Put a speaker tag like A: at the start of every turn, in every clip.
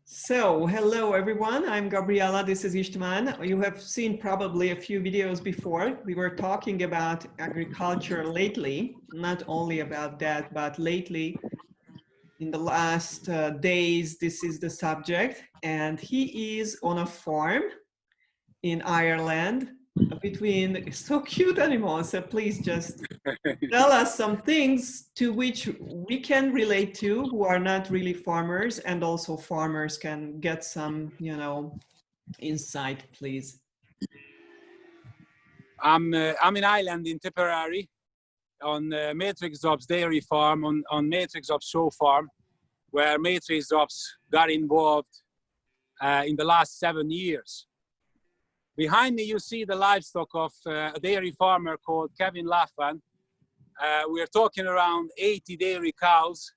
A: So, hello everyone, I'm Gabriella, this is Istvan. You have seen probably a few videos before. We were talking about agriculture lately, not only about that, but lately in the last days, this is the subject. And he is on a farm in Ireland between so cute animals. So please just tell us some things to which we can relate to, who are not really farmers, and also farmers can get some, insight, please.
B: I'm in Ireland in Tipperary on Matrix Drops dairy farm, on Matrix Drops show farm, where Matrix Drops got involved in the last 7 years. Behind me, you see the livestock of a dairy farmer called Kevin Laffan. We're talking around 80 dairy cows.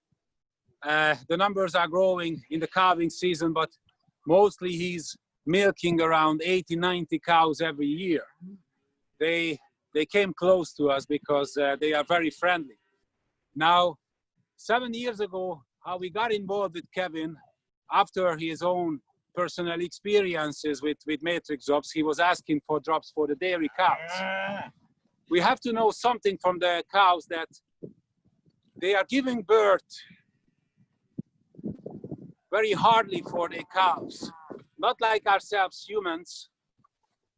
B: The numbers are growing in the calving season, but mostly he's milking around 80, 90 cows every year. They came close to us because they are very friendly. Now, 7 years ago, how we got involved with Kevin, after his own personal experiences with Matrix Drops, he was asking for drops for the dairy cows. We have to know something from the cows, that they are giving birth very hardly for the cows. Not like ourselves humans,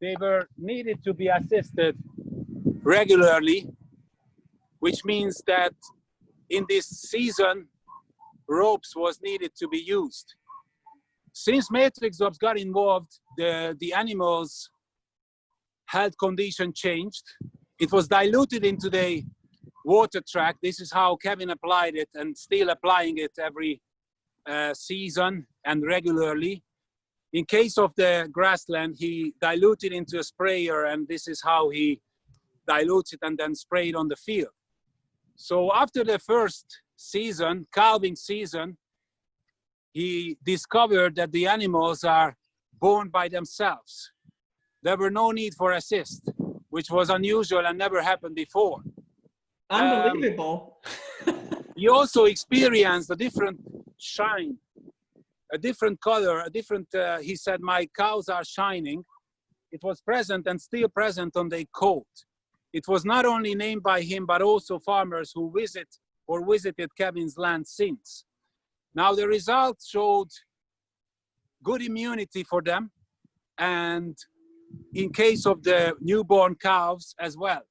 B: they were needed to be assisted regularly, which means that in this season, ropes was needed to be used. Since Matrix Drops got involved, the animals' health condition changed. It was diluted into the water track. This is how Kevin applied it, and still applying it every season and regularly. In case of the grassland, he diluted into a sprayer, and this is how he dilutes it and then sprayed on the field. So after the first season, calving season, he discovered that the animals are born by themselves. There were no need for assist, which was unusual and never happened before.
A: Unbelievable.
B: He also experienced a different shine, a different color, he said, my cows are shining. It was present and still present on their coat. It was not only named by him, but also farmers who visited Kevin's land since. Now the results showed good immunity for them, and in case of the newborn calves as well.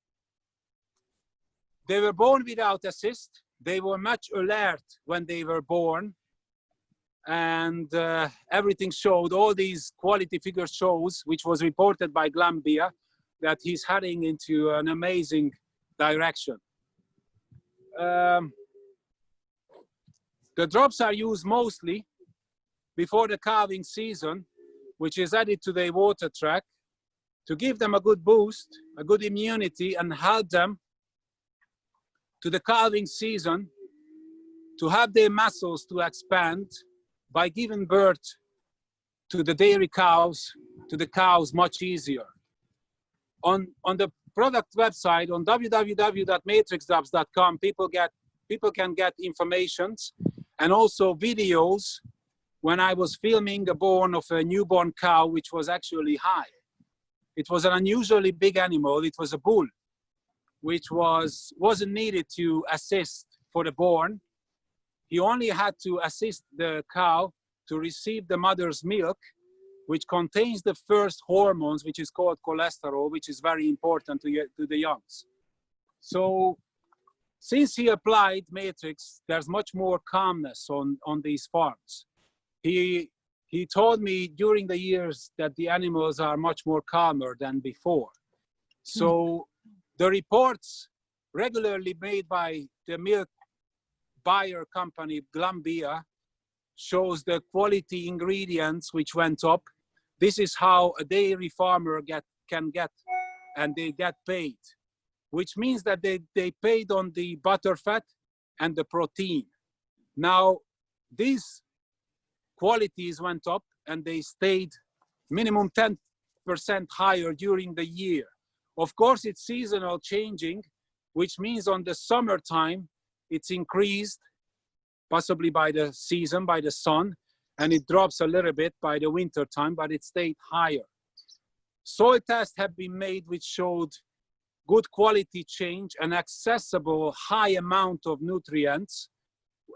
B: They were born without assist. They were much alert when they were born, and everything showed, all these quality figures shows, which was reported by Glanbia, that he's heading into an amazing direction. The drops are used mostly before the calving season, which is added to the water track to give them a good boost, a good immunity, and help them to the calving season to have their muscles to expand by giving birth to the dairy cows, to the cows much easier. On the product website, on www.matrixdrops.com, people can get informations and also videos when I was filming a born of a newborn cow, which was actually high. It was an unusually big animal. It was a bull, which wasn't needed to assist for the born. He only had to assist the cow to receive the mother's milk, which contains the first hormones, which is called cholesterol, which is very important to the youngs. So since he applied Matrix, there's much more calmness on these farms. He told me during the years that the animals are much more calmer than before. So the reports regularly made by the milk buyer company Glanbia shows the quality ingredients which went up. This is how a dairy farmer can get, and they get paid, which means that they paid on the butter fat and the protein. Now, these qualities went up and they stayed minimum 10% higher during the year. Of course, it's seasonal changing, which means on the summertime, it's increased, possibly by the season, by the sun. and it drops a little bit by the winter time, but it stayed higher. Soil tests have been made which showed good quality change and accessible high amount of nutrients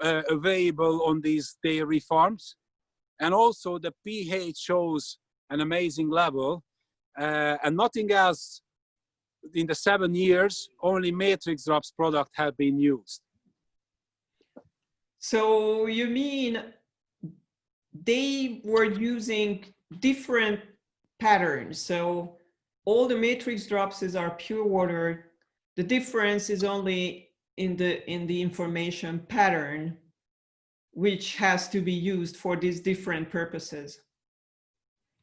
B: available on these dairy farms. And also the pH shows an amazing level, and nothing else in the 7 years, only Matrix Drops product have been used.
A: So you mean they were using different patterns? So all the Matrix Drops are pure water. The difference is only in the information pattern, which has to be used for these different purposes.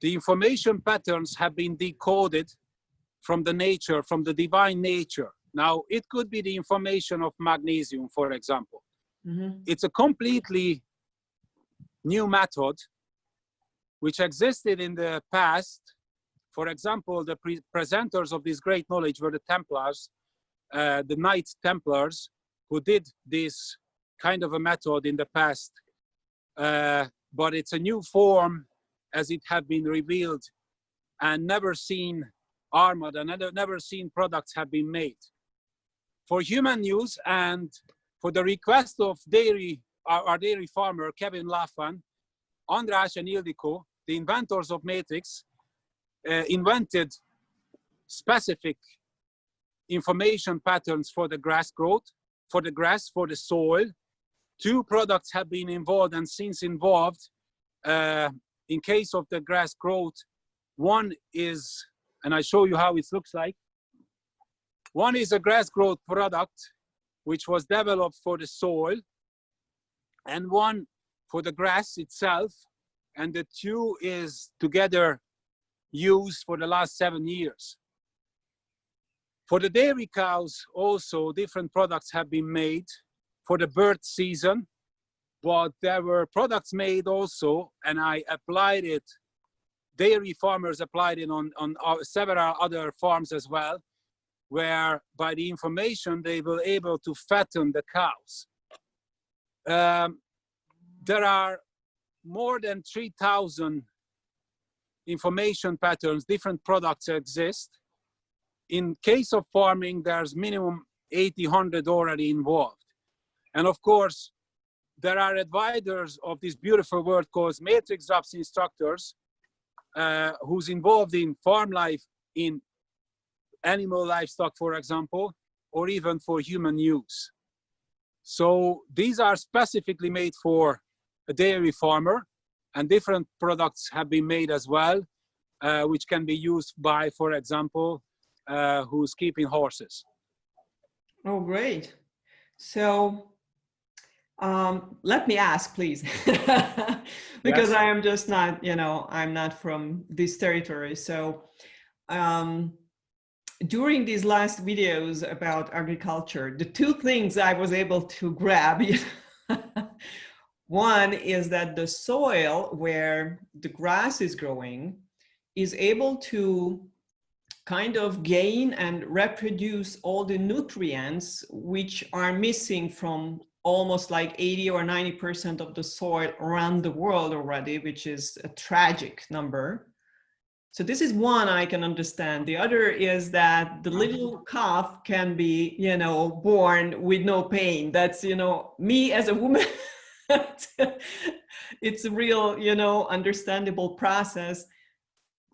B: The information patterns have been decoded from the nature, from the divine nature. Now, it could be the information of magnesium, for example. Mm-hmm. It's a completely new method which existed in the past. For example, the presenters of this great knowledge were the Templars, the Knights Templars, who did this kind of a method in the past. But it's a new form as it had been revealed and never seen armored and never seen products have been made. For human use and for the request of our dairy farmer, Kevin Laffan, András and Ildikó, the inventors of Matrix, invented specific information patterns for the grass growth, for the grass, for the soil. 2 products have been involved and since involved. In case of the grass growth, one is, and I show you how it looks like. One is a grass growth product, which was developed for the soil, and one for the grass itself. And the 2 is together used for the last 7 years. For the dairy cows, also different products have been made for the birth season, but there were products made also, and I applied it, dairy farmers applied it on several other farms as well, where by the information they were able to fatten the cows. There are more than 3,000 information patterns, different products exist. In case of farming, there's minimum 800 already involved. And of course, there are advisors of this beautiful word called Matrix Drops instructors, who's involved in farm life, in animal livestock, for example, or even for human use. So these are specifically made for a dairy farmer, and different products have been made as well, which can be used by, for example, who's keeping horses.
A: Oh, great. So let me ask, please, because yes. I am just not, I'm not from this territory. So during these last videos about agriculture, the 2 things I was able to grab, one is that the soil where the grass is growing is able to kind of gain and reproduce all the nutrients which are missing from almost like 80 or 90% of the soil around the world already, which is a tragic number. So this is one I can understand. The other is that the little calf can be, born with no pain. That's, me as a woman, it's a real, understandable process.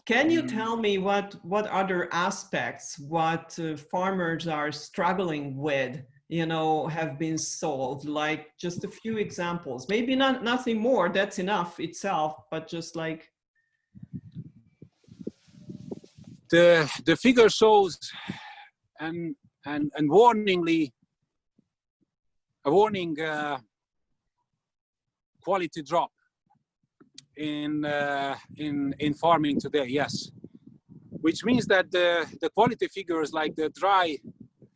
A: Can you tell me what other aspects, what farmers are struggling with, have been solved? Like just a few examples, maybe nothing more, that's enough itself, but just like.
B: The figure shows a warning quality drop in farming today, yes. Which means that the quality figures like the dry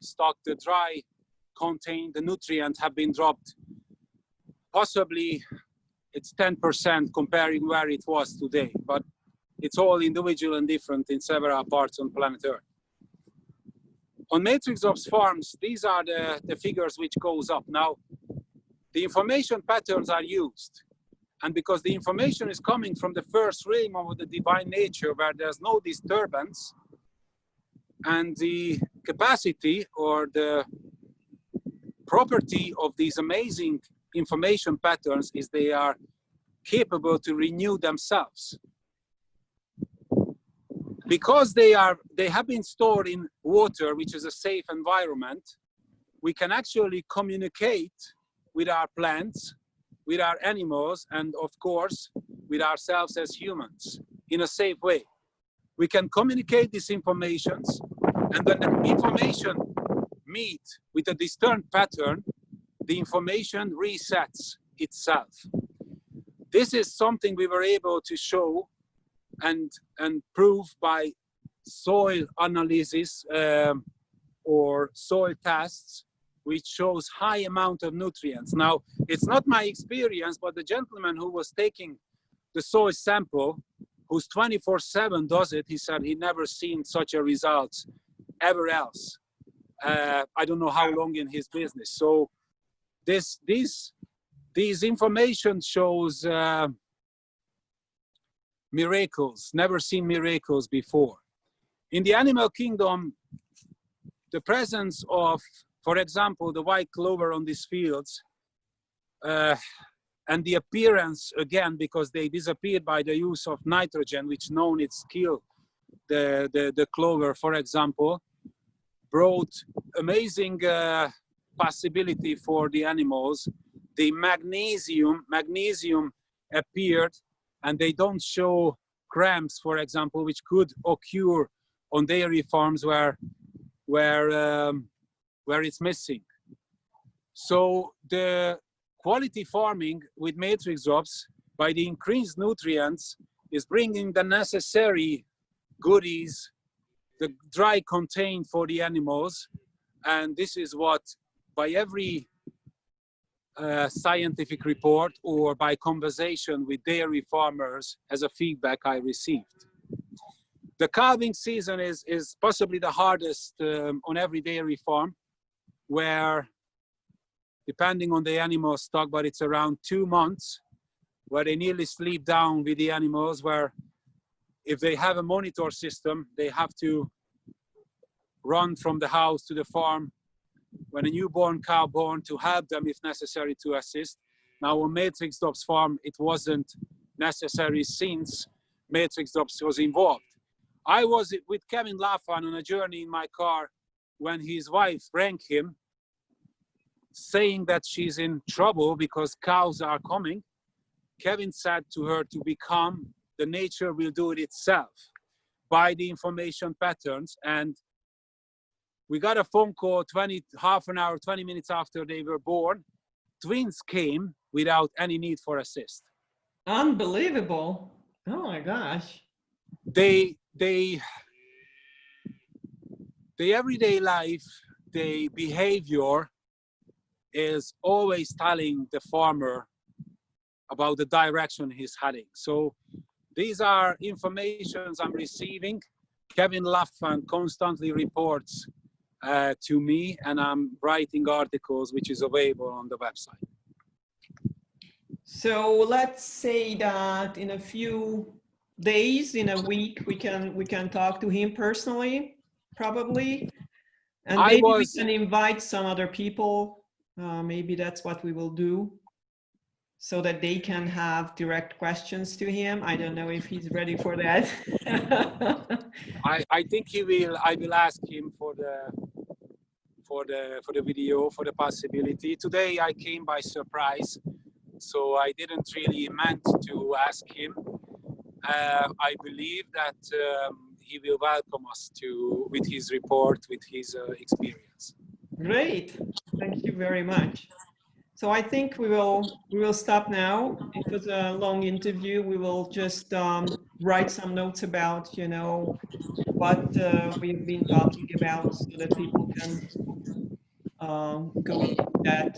B: stock, the dry contain, the nutrients have been dropped. Possibly it's 10% comparing where it was today, but it's all individual and different in several parts on planet Earth. On Matrix Drops farms, these are the figures which goes up. Now, the information patterns are used, And because the information is coming from the first realm of the divine nature where there's no disturbance, and the capacity or the property of these amazing information patterns is they are capable to renew themselves. Because they have been stored in water, which is a safe environment, we can actually communicate with our plants, with our animals, and of course, with ourselves as humans in a safe way. We can communicate these informations, and when the information meet with a distinct pattern, the information resets itself. This is something we were able to show and prove by soil analysis or soil tests, which shows high amount of nutrients. Now, it's not my experience, but the gentleman who was taking the soil sample, who's 24/7 does it, he said he never seen such a result ever else. I don't know how long in his business. So these information shows miracles, never seen miracles before. In the animal kingdom, the presence of, for example, the white clover on these fields, and the appearance, again, because they disappeared by the use of nitrogen, which known it's killed the clover, for example, brought amazing possibility for the animals. The magnesium appeared, and they don't show cramps, for example, which could occur on dairy farms where it's missing. So the quality farming with Matrix Drops, by the increased nutrients, is bringing the necessary goodies, the dry contained for the animals. And this is what, by every scientific report or by conversation with dairy farmers as a feedback I received. The calving season is possibly the hardest on every dairy farm, where, depending on the animal stock, but it's around 2 months, where they nearly sleep down with the animals, where if they have a monitor system, they have to run from the house to the farm when a newborn cow born to help them if necessary to assist. Now on Matrix Drops farm, it wasn't necessary since Matrix Drops was involved. I was with Kevin Laffan on a journey in my car when his wife rang him saying that she's in trouble because cows are coming. Kevin said to her to be calm, the nature will do it itself by the information patterns. And we got a phone call half an hour, 20 minutes after they were born. Twins came without any need for assist.
A: Unbelievable. Oh my gosh.
B: The everyday life, the behavior is always telling the farmer about the direction he's heading. So these are informations I'm receiving. Kevin Laffan constantly reports to me, and I'm writing articles which is available on the website.
A: So let's say that in a few days, in a week, we can talk to him personally, probably, and maybe we can invite some other people. Maybe that's what we will do, so that they can have direct questions to him. I don't know if he's ready for that.
B: I think he will. I will ask him for the video, for the possibility. Today I came by surprise, so I didn't really meant to ask him. I believe that he will welcome us with his report, with his experience.
A: Great, thank you very much. So I think we will stop now. It was a long interview. We will just write some notes about, you know, what we've been talking about, so that people can go into that,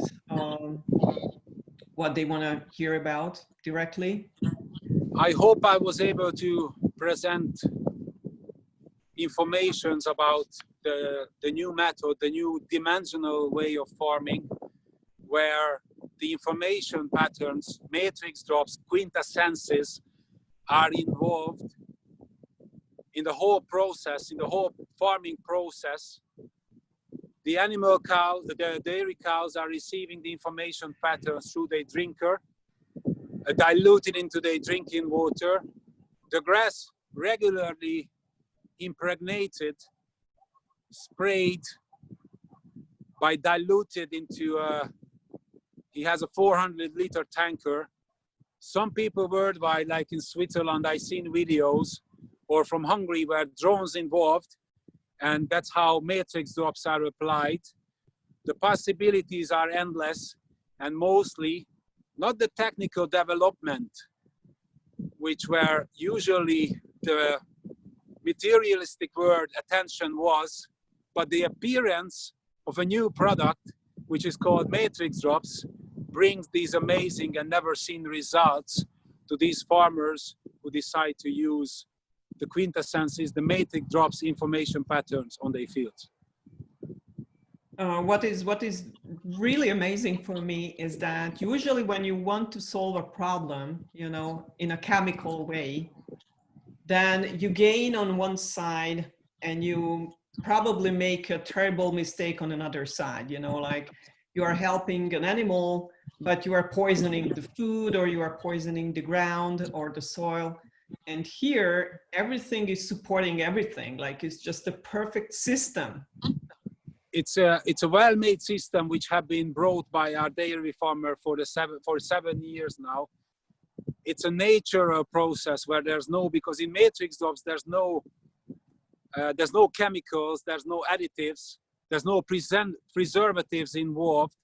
A: what they want to hear about directly.
B: I hope I was able to present informations about the new method, the new dimensional way of farming, where the information patterns, matrix drops, quintessences are involved in the whole process, in the whole farming process. The animal cows, the dairy cows are receiving the information patterns through their drinker, diluted into their drinking water. The grass regularly impregnated, sprayed by diluted into he has a 400-liter tanker. Some people worldwide, like in Switzerland, I've seen videos, or from Hungary where drones involved, and that's how matrix drops are applied. The possibilities are endless, and mostly not the technical development, which where usually the materialistic word attention was, but the appearance of a new product, which is called matrix drops, brings these amazing and never seen results to these farmers who decide to use the quintessences, the matrix drops information patterns on their fields.
A: What is really amazing for me is that usually when you want to solve a problem, you know, in a chemical way, then you gain on one side and you probably make a terrible mistake on another side, you know, like you are helping an animal, but you are poisoning the food, or you are poisoning the ground or the soil. And here, everything is supporting everything. Like it's just a perfect system.
B: It's a well-made system which have been brought by our dairy farmer for 7 years now. It's a natural process where there's no, because in matrix drops there's no chemicals, there's no additives, there's no preservatives involved,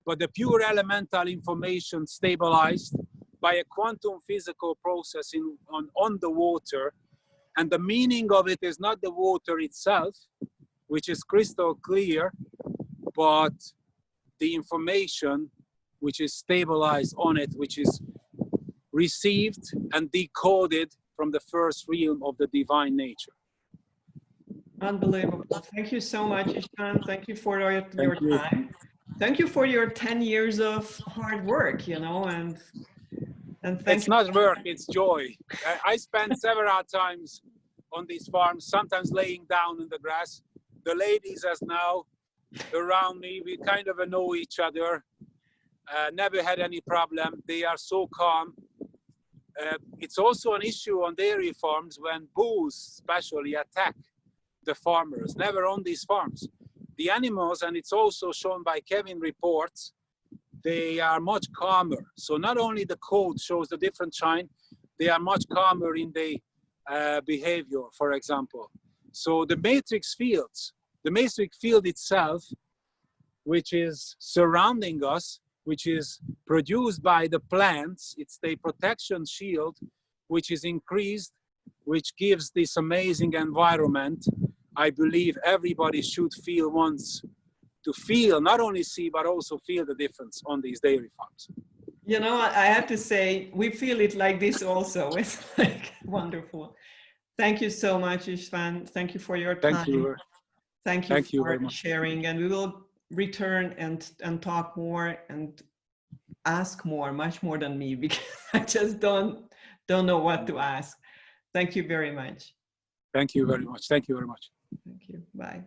B: but the pure elemental information stabilized by a quantum physical process on the water. And the meaning of it is not the water itself, which is crystal clear, but the information which is stabilized on it, which is received and decoded from the first realm of the divine nature.
A: Unbelievable. Thank you so much, Istvan. Thank you for your time. Thank you for your 10 years of hard work, you know, and
B: it's not work, it's joy. I spent several times on these farms, sometimes laying down in the grass. The ladies as now around me, we kind of know each other, never had any problem. They are so calm. It's also an issue on dairy farms when bulls especially attack the farmers, never on these farms. The animals, and it's also shown by Kevin reports, they are much calmer. So not only the coat shows the different shine, they are much calmer in their behavior, for example. So the matrix fields, the matrix field itself, which is surrounding us, which is produced by the plants, it's the protection shield, which is increased, which gives this amazing environment. I believe everybody should feel once to feel, not only see, but also feel the difference on these dairy farms.
A: You know, I have to say, we feel it like this also. It's like wonderful. Thank you so much, Istvan. Thank you for your time. Thank you for sharing. And we will return and talk more and ask more, much more than me, because I just don't know what to ask. Thank you very much.
B: Thank you very much. Thank you very much.
A: Thank you. Bye.